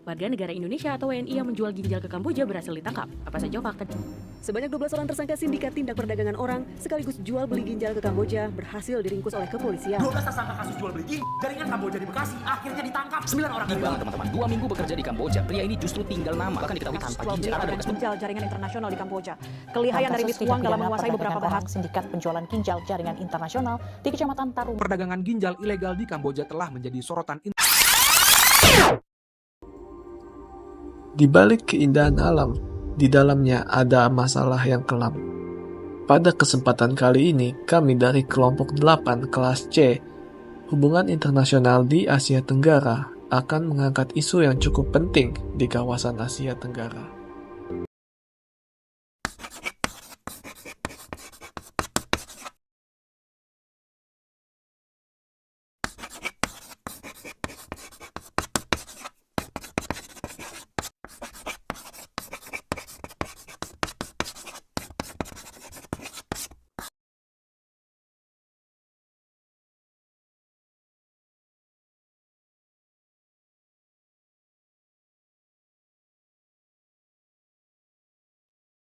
Warga negara Indonesia atau WNI yang menjual ginjal ke Kamboja berhasil ditangkap. Apa saja fakta? Sebanyak 12 orang tersangka sindikat tindak perdagangan orang sekaligus jual beli ginjal ke Kamboja berhasil diringkus oleh kepolisian. 12 tersangka kasus jual beli ginjal jaringan Kamboja di Bekasi akhirnya ditangkap. 9 orang Iqbal, teman-teman, 2 minggu bekerja di Kamboja. Pria ini justru tinggal nama, bahkan diketahui tanpa ginjal. Ada bekas ginjal jaringan internasional di Kamboja. Kelihayan dari bis uang dalam menguasai beberapa bahan sindikat penjualan ginjal jaringan internasional di Kecamatan Tarum. Perdagangan ginjal ilegal di Kamboja telah menjadi sorotan. Di balik keindahan alam, di dalamnya ada masalah yang kelam. Pada kesempatan kali ini, kami dari kelompok 8 kelas C, hubungan internasional di Asia Tenggara, akan mengangkat isu yang cukup penting di kawasan Asia Tenggara.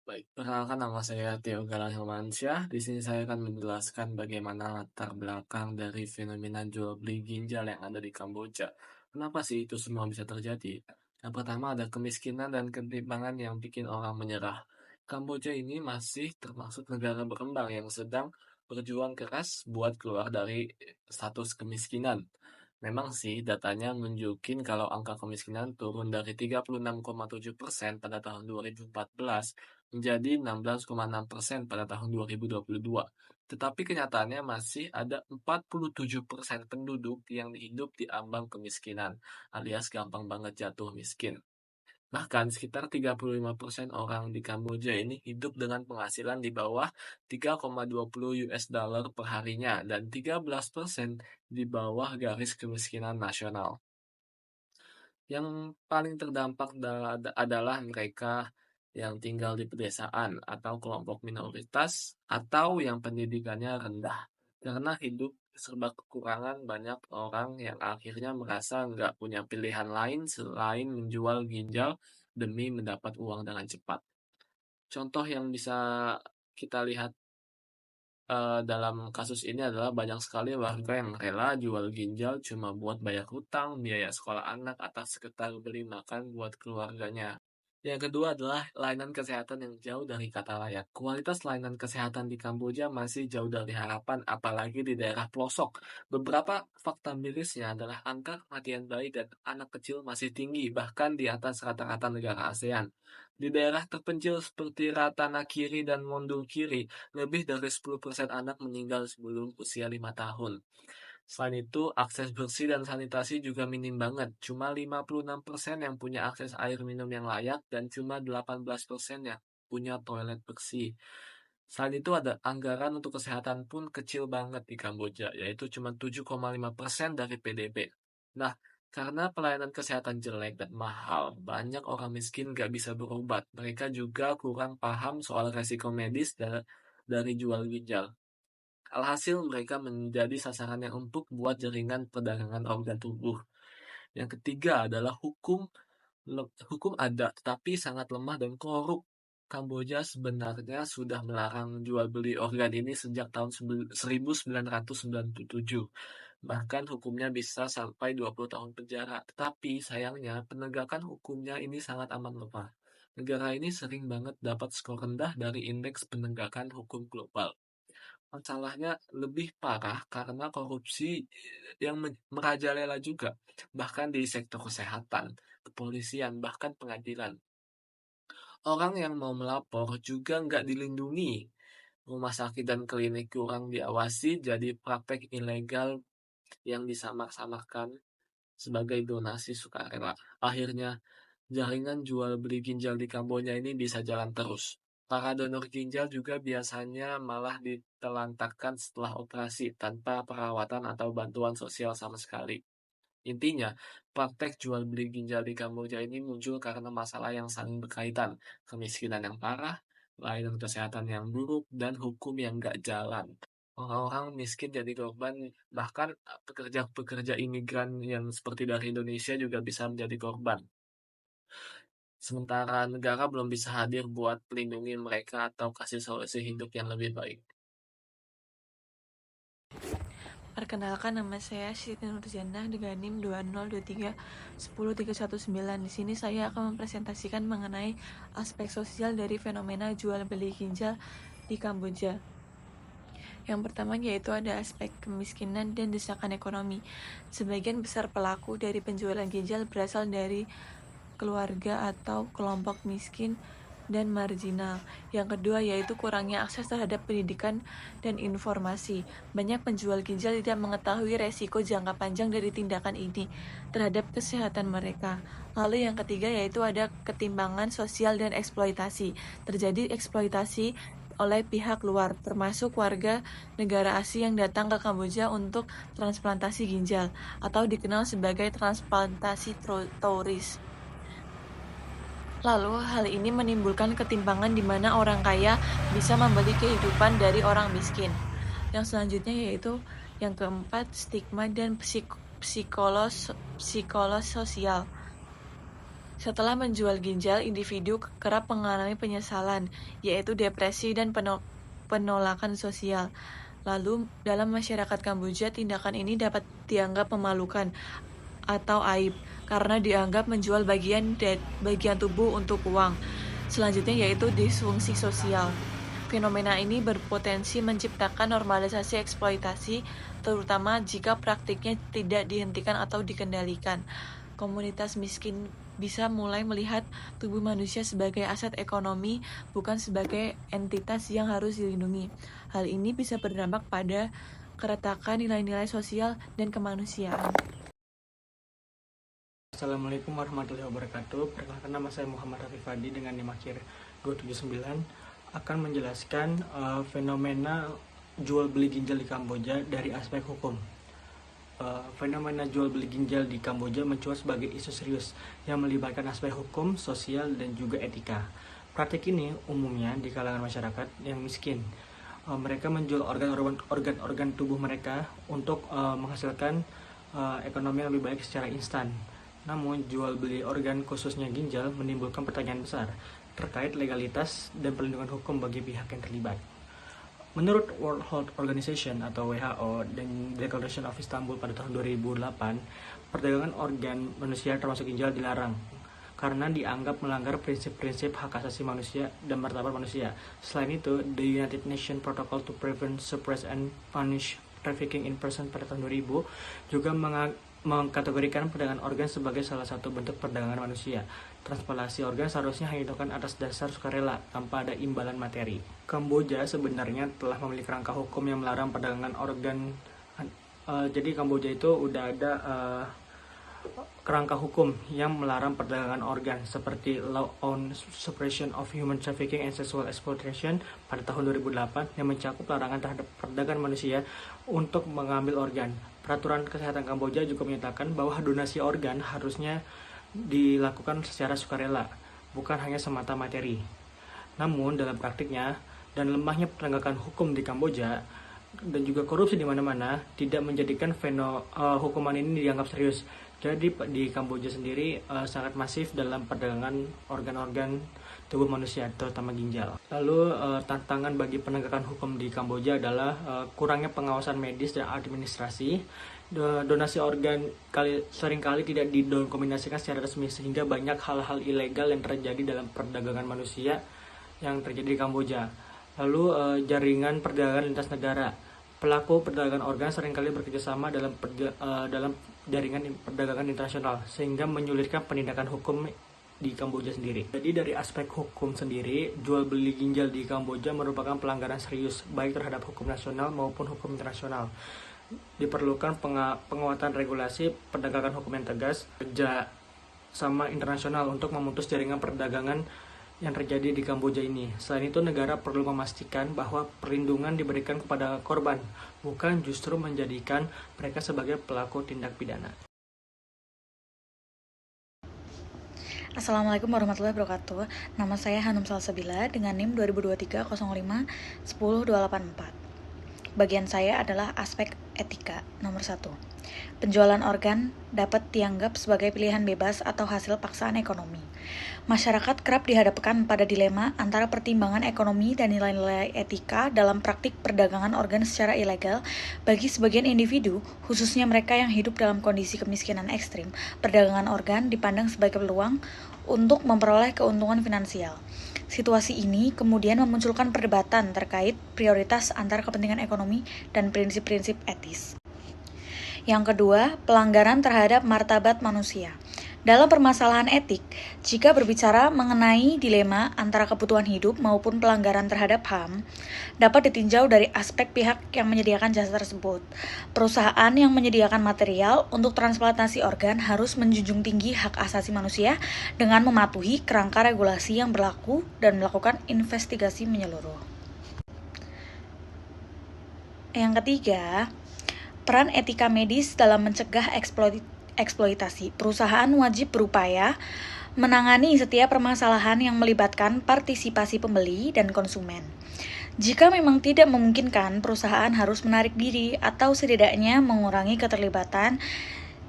Baik, perkenalkan nama saya Theo Galang Hilmansyah. Di sini saya akan menjelaskan bagaimana latar belakang dari fenomena jual beli ginjal yang ada di Kamboja. Kenapa sih itu semua bisa terjadi? Yang pertama ada kemiskinan dan ketimpangan yang bikin orang menyerah. Kamboja ini masih termasuk negara berkembang yang sedang berjuang keras buat keluar dari status kemiskinan. Memang sih datanya nunjukin kalau angka kemiskinan turun dari 36,7% pada tahun 2014 menjadi 16,6% pada tahun 2022. Tetapi kenyataannya masih ada 47% penduduk yang hidup di ambang kemiskinan, alias gampang banget jatuh miskin. Bahkan sekitar 35% orang di Kamboja ini hidup dengan penghasilan di bawah 3,20 US dollar per harinya dan 13% di bawah garis kemiskinan nasional. Yang paling terdampak adalah mereka yang tinggal di pedesaan atau kelompok minoritas atau yang pendidikannya rendah. Karena hidup serba kekurangan, banyak orang yang akhirnya merasa nggak punya pilihan lain selain menjual ginjal demi mendapat uang dengan cepat. Contoh yang bisa kita lihat dalam kasus ini adalah banyak sekali warga yang rela jual ginjal cuma buat bayar hutang, biaya sekolah anak, atau sekedar beli makan buat keluarganya. Yang kedua adalah layanan kesehatan yang jauh dari kata layak. Kualitas layanan kesehatan di Kamboja masih jauh dari harapan, apalagi di daerah pelosok. Beberapa fakta mirisnya adalah angka kematian bayi dan anak kecil masih tinggi, bahkan di atas rata-rata negara ASEAN. Di daerah terpencil seperti Ratana Kiri dan Mondul Kiri, lebih dari 10% anak meninggal sebelum usia 5 tahun. Selain itu, akses bersih dan sanitasi juga minim banget. Cuma 56% yang punya akses air minum yang layak dan cuma 18% yang punya toilet bersih. Selain itu ada anggaran untuk kesehatan pun kecil banget di Kamboja, yaitu cuma 7,5% dari PDB. Nah, karena pelayanan kesehatan jelek dan mahal, banyak orang miskin gak bisa berobat. Mereka juga kurang paham soal resiko medis dari jual ginjal. Alhasil mereka menjadi sasaran yang empuk buat jaringan perdagangan organ tubuh. Yang ketiga adalah hukum ada tetapi sangat lemah dan korup. Kamboja sebenarnya sudah melarang jual beli organ ini sejak tahun 1997. Bahkan hukumnya bisa sampai 20 tahun penjara. Tetapi sayangnya penegakan hukumnya ini sangat amat lemah. Negara ini sering banget dapat skor rendah dari indeks penegakan hukum global. Masalahnya lebih parah karena korupsi yang merajalela juga, bahkan di sektor kesehatan, kepolisian, bahkan pengadilan. Orang yang mau melapor juga nggak dilindungi. Rumah sakit dan klinik kurang diawasi, jadi praktek ilegal yang disamak-samakan sebagai donasi sukarela. Akhirnya, jaringan jual beli ginjal di Kamboja ini bisa jalan terus. Para donor ginjal juga biasanya malah ditelantarkan setelah operasi tanpa perawatan atau bantuan sosial sama sekali. Intinya, praktek jual beli ginjal di Kamboja ini muncul karena masalah yang saling berkaitan, kemiskinan yang parah, layanan kesehatan yang buruk, dan hukum yang nggak jalan. Orang-orang miskin jadi korban, bahkan pekerja-pekerja imigran yang seperti dari Indonesia juga bisa menjadi korban. sementara negara belum bisa hadir buat melindungi mereka atau kasih solusi hidup yang lebih baik. Perkenalkan, nama saya Siti Nurjannah dengan NIM 202313119. Di sini saya akan mempresentasikan mengenai aspek sosial dari fenomena jual beli ginjal di Kamboja. Yang pertama yaitu ada aspek kemiskinan dan desakan ekonomi. Sebagian besar pelaku dari penjualan ginjal berasal dari keluarga atau kelompok miskin dan marginal. Yang kedua yaitu kurangnya akses terhadap pendidikan dan informasi. Banyak penjual ginjal tidak mengetahui resiko jangka panjang dari tindakan ini terhadap kesehatan mereka. Lalu yang ketiga yaitu ada ketimpangan sosial dan eksploitasi. Terjadi eksploitasi oleh pihak luar, termasuk warga negara asing yang datang ke Kamboja untuk transplantasi ginjal atau dikenal sebagai transplantasi turis. Lalu, hal ini menimbulkan ketimpangan di mana orang kaya bisa membeli kehidupan dari orang miskin. Yang selanjutnya yaitu yang keempat, stigma dan psikolog sosial. Setelah menjual ginjal, individu kerap mengalami penyesalan, yaitu depresi dan penolakan sosial. Lalu, dalam masyarakat Kamboja, tindakan ini dapat dianggap memalukan atau aib karena dianggap menjual bagian tubuh untuk uang. Selanjutnya yaitu disfungsi sosial. Fenomena ini berpotensi menciptakan normalisasi eksploitasi, terutama jika praktiknya tidak dihentikan atau dikendalikan. Komunitas miskin bisa mulai melihat tubuh manusia sebagai aset ekonomi, bukan sebagai entitas yang harus dilindungi. Hal ini bisa berdampak pada keretakan nilai-nilai sosial dan kemanusiaan. Assalamualaikum warahmatullahi wabarakatuh. Perkenalkan, nama saya Muhammad Rafif Hadi dengan NIM akhir 279 akan menjelaskan fenomena jual beli ginjal di Kamboja dari aspek hukum. Fenomena jual beli ginjal di Kamboja mencuat sebagai isu serius yang melibatkan aspek hukum, sosial, dan juga etika. Praktik ini umumnya di kalangan masyarakat yang miskin. Mereka menjual organ-organ tubuh mereka untuk menghasilkan ekonomi yang lebih baik secara instan. Namun, jual beli organ khususnya ginjal menimbulkan pertanyaan besar terkait legalitas dan perlindungan hukum bagi pihak yang terlibat. Menurut World Health Organization atau WHO dan Declaration of Istanbul pada tahun 2008, perdagangan organ manusia termasuk ginjal dilarang karena dianggap melanggar prinsip-prinsip hak asasi manusia dan martabat manusia. Selain itu, the United Nations Protocol to Prevent, Suppress, and Punish Trafficking in Person pada tahun 2000 juga mengkategorikan perdagangan organ sebagai salah satu bentuk perdagangan manusia. Transplantasi organ seharusnya hanya dilakukan atas dasar sukarela tanpa ada imbalan materi. Kamboja sebenarnya telah memiliki rangka hukum yang melarang perdagangan organ. Jadi Kamboja itu udah ada kerangka hukum yang melarang perdagangan organ seperti Law on Suppression of Human Trafficking and Sexual Exploitation pada tahun 2008 yang mencakup larangan terhadap perdagangan manusia untuk mengambil organ. Peraturan Kesehatan Kamboja juga menyatakan bahwa donasi organ harusnya dilakukan secara sukarela, bukan hanya semata materi. Namun dalam praktiknya dan lemahnya penegakan hukum di Kamboja dan juga korupsi di mana-mana tidak menjadikan hukuman ini dianggap serius. Jadi di Kamboja sendiri sangat masif dalam perdagangan organ-organ tubuh manusia, terutama ginjal. Lalu tantangan bagi penegakan hukum di Kamboja adalah kurangnya pengawasan medis dan administrasi. Donasi organ seringkali tidak didokumentasikan secara resmi sehingga banyak hal-hal ilegal yang terjadi dalam perdagangan manusia yang terjadi di Kamboja. Lalu jaringan perdagangan lintas negara. Pelaku perdagangan organ seringkali bekerjasama dalam jaringan perdagangan internasional sehingga menyulitkan penindakan hukum di Kamboja sendiri. Jadi dari aspek hukum sendiri, jual beli ginjal di Kamboja merupakan pelanggaran serius baik terhadap hukum nasional maupun hukum internasional. Diperlukan penguatan regulasi perdagangan hukum yang tegas, kerja sama internasional untuk memutus jaringan perdagangan yang terjadi di Kamboja ini. Selain itu, negara perlu memastikan bahwa perlindungan diberikan kepada korban, bukan justru menjadikan mereka sebagai pelaku tindak pidana. Assalamualaikum warahmatullahi wabarakatuh. Nama saya Hanum Salsabila dengan NIM 2023-05-10284. Bagian saya adalah aspek etika nomor 1. Penjualan organ dapat dianggap sebagai pilihan bebas atau hasil paksaan ekonomi. Masyarakat kerap dihadapkan pada dilema antara pertimbangan ekonomi dan nilai-nilai etika dalam praktik perdagangan organ secara ilegal. Bagi sebagian individu, khususnya mereka yang hidup dalam kondisi kemiskinan ekstrim, perdagangan organ dipandang sebagai peluang untuk memperoleh keuntungan finansial. Situasi ini kemudian memunculkan perdebatan terkait prioritas antara kepentingan ekonomi dan prinsip-prinsip etis. Yang kedua, pelanggaran terhadap martabat manusia. Dalam permasalahan etik, jika berbicara mengenai dilema antara kebutuhan hidup maupun pelanggaran terhadap HAM, dapat ditinjau dari aspek pihak yang menyediakan jasa tersebut. Perusahaan yang menyediakan material untuk transplantasi organ harus menjunjung tinggi hak asasi manusia dengan mematuhi kerangka regulasi yang berlaku dan melakukan investigasi menyeluruh. Yang ketiga, peran etika medis dalam mencegah eksploitasi. Perusahaan wajib berupaya menangani setiap permasalahan yang melibatkan partisipasi pembeli dan konsumen. Jika memang tidak memungkinkan, perusahaan harus menarik diri atau setidaknya mengurangi keterlibatan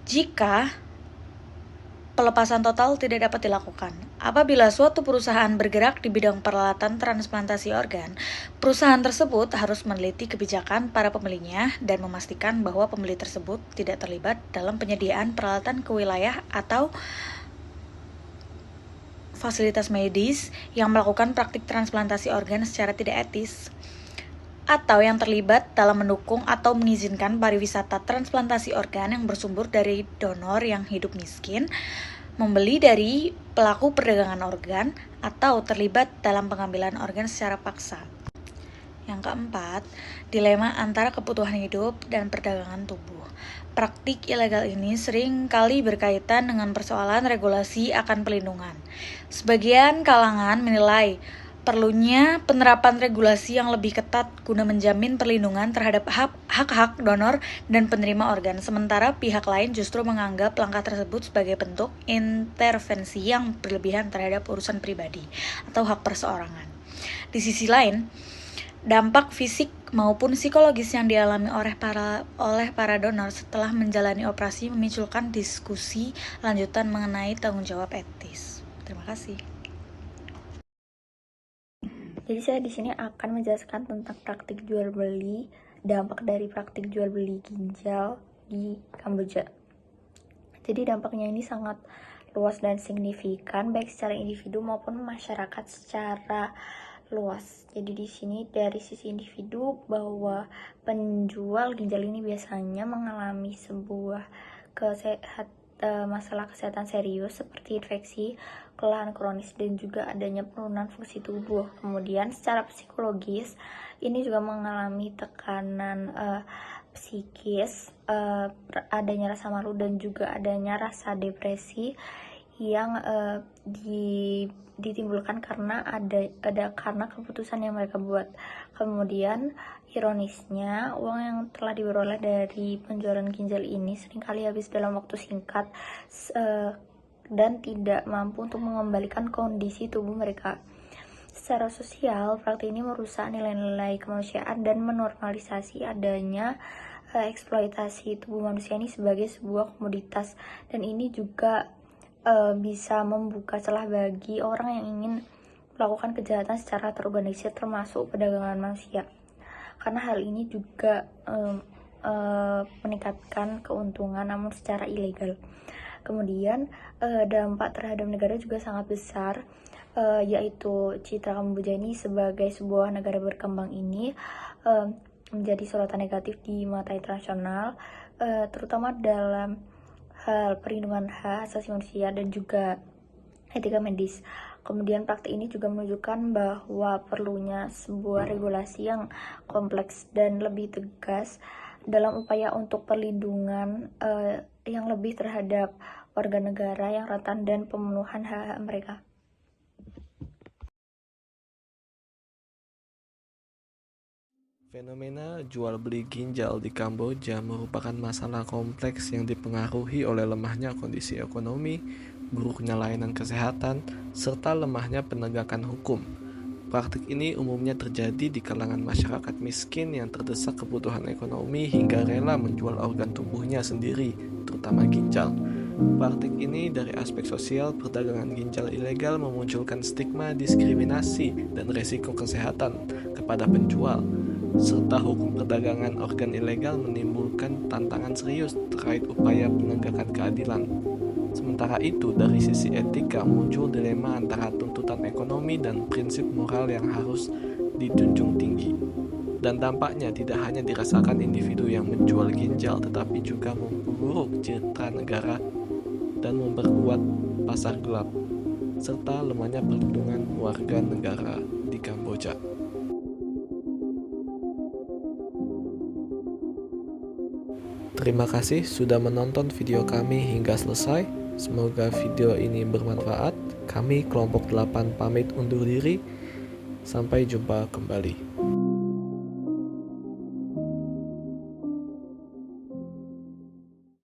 jika pelepasan total tidak dapat dilakukan. Apabila suatu perusahaan bergerak di bidang peralatan transplantasi organ, perusahaan tersebut harus meneliti kebijakan para pembelinya dan memastikan bahwa pembeli tersebut tidak terlibat dalam penyediaan peralatan ke wilayah atau fasilitas medis yang melakukan praktik transplantasi organ secara tidak etis, atau yang terlibat dalam mendukung atau mengizinkan pariwisata transplantasi organ yang bersumber dari donor yang hidup miskin, membeli dari pelaku perdagangan organ, atau terlibat dalam pengambilan organ secara paksa. Yang keempat, dilema antara kebutuhan hidup dan perdagangan tubuh. Praktik ilegal ini sering kali berkaitan dengan persoalan regulasi akan pelindungan. Sebagian kalangan menilai perlunya penerapan regulasi yang lebih ketat guna menjamin perlindungan terhadap hak-hak donor dan penerima organ, sementara pihak lain justru menganggap langkah tersebut sebagai bentuk intervensi yang berlebihan terhadap urusan pribadi atau hak perseorangan. Di sisi lain, dampak fisik maupun psikologis yang dialami oleh para donor setelah menjalani operasi memunculkan diskusi lanjutan mengenai tanggung jawab etis. Terima kasih. Jadi saya di sini akan menjelaskan tentang praktik jual beli, dampak dari praktik jual beli ginjal di Kamboja. Jadi dampaknya ini sangat luas dan signifikan baik secara individu maupun masyarakat secara luas. Jadi di sini dari sisi individu bahwa penjual ginjal ini biasanya mengalami sebuah masalah kesehatan serius seperti infeksi, kelelahan kronis, dan juga adanya penurunan fungsi tubuh. Kemudian secara psikologis ini juga mengalami tekanan psikis, adanya rasa malu dan juga adanya rasa depresi yang ditimbulkan karena karena keputusan yang mereka buat. Kemudian ironisnya, uang yang telah diperoleh dari penjualan ginjal ini seringkali habis dalam waktu singkat dan tidak mampu untuk mengembalikan kondisi tubuh mereka. Secara sosial, praktik ini merusak nilai-nilai kemanusiaan dan menormalisasi adanya eksploitasi tubuh manusia ini sebagai sebuah komoditas, dan ini juga bisa membuka celah bagi orang yang ingin melakukan kejahatan secara terorganisir termasuk perdagangan manusia, karena hal ini juga meningkatkan keuntungan namun secara ilegal. Kemudian dampak terhadap negara juga sangat besar, yaitu citra Kamboja ini sebagai sebuah negara berkembang ini menjadi sorotan negatif di mata internasional, terutama dalam hal perlindungan hak asasi manusia dan juga etika medis. Kemudian praktik ini juga menunjukkan bahwa perlunya sebuah regulasi yang kompleks dan lebih tegas dalam upaya untuk perlindungan yang lebih terhadap warga negara yang rentan dan pemenuhan hak-hak mereka. Fenomena jual beli ginjal di Kamboja merupakan masalah kompleks yang dipengaruhi oleh lemahnya kondisi ekonomi, buruknya layanan kesehatan, serta lemahnya penegakan hukum. Praktik ini umumnya terjadi di kalangan masyarakat miskin yang terdesak kebutuhan ekonomi hingga rela menjual organ tubuhnya sendiri, terutama ginjal. Praktik ini dari aspek sosial, perdagangan ginjal ilegal memunculkan stigma diskriminasi dan resiko kesehatan kepada penjual, serta hukum perdagangan organ ilegal menimbulkan tantangan serius terkait upaya penegakan keadilan. Sementara itu, dari sisi etika muncul dilema antara tuntutan ekonomi dan prinsip moral yang harus dijunjung tinggi. Dan dampaknya tidak hanya dirasakan individu yang menjual ginjal, tetapi juga memperburuk citra negara dan memperkuat pasar gelap, serta lemahnya perlindungan warga negara di Kamboja. Terima kasih sudah menonton video kami hingga selesai. Semoga video ini bermanfaat. Kami kelompok 8 pamit undur diri. Sampai jumpa kembali.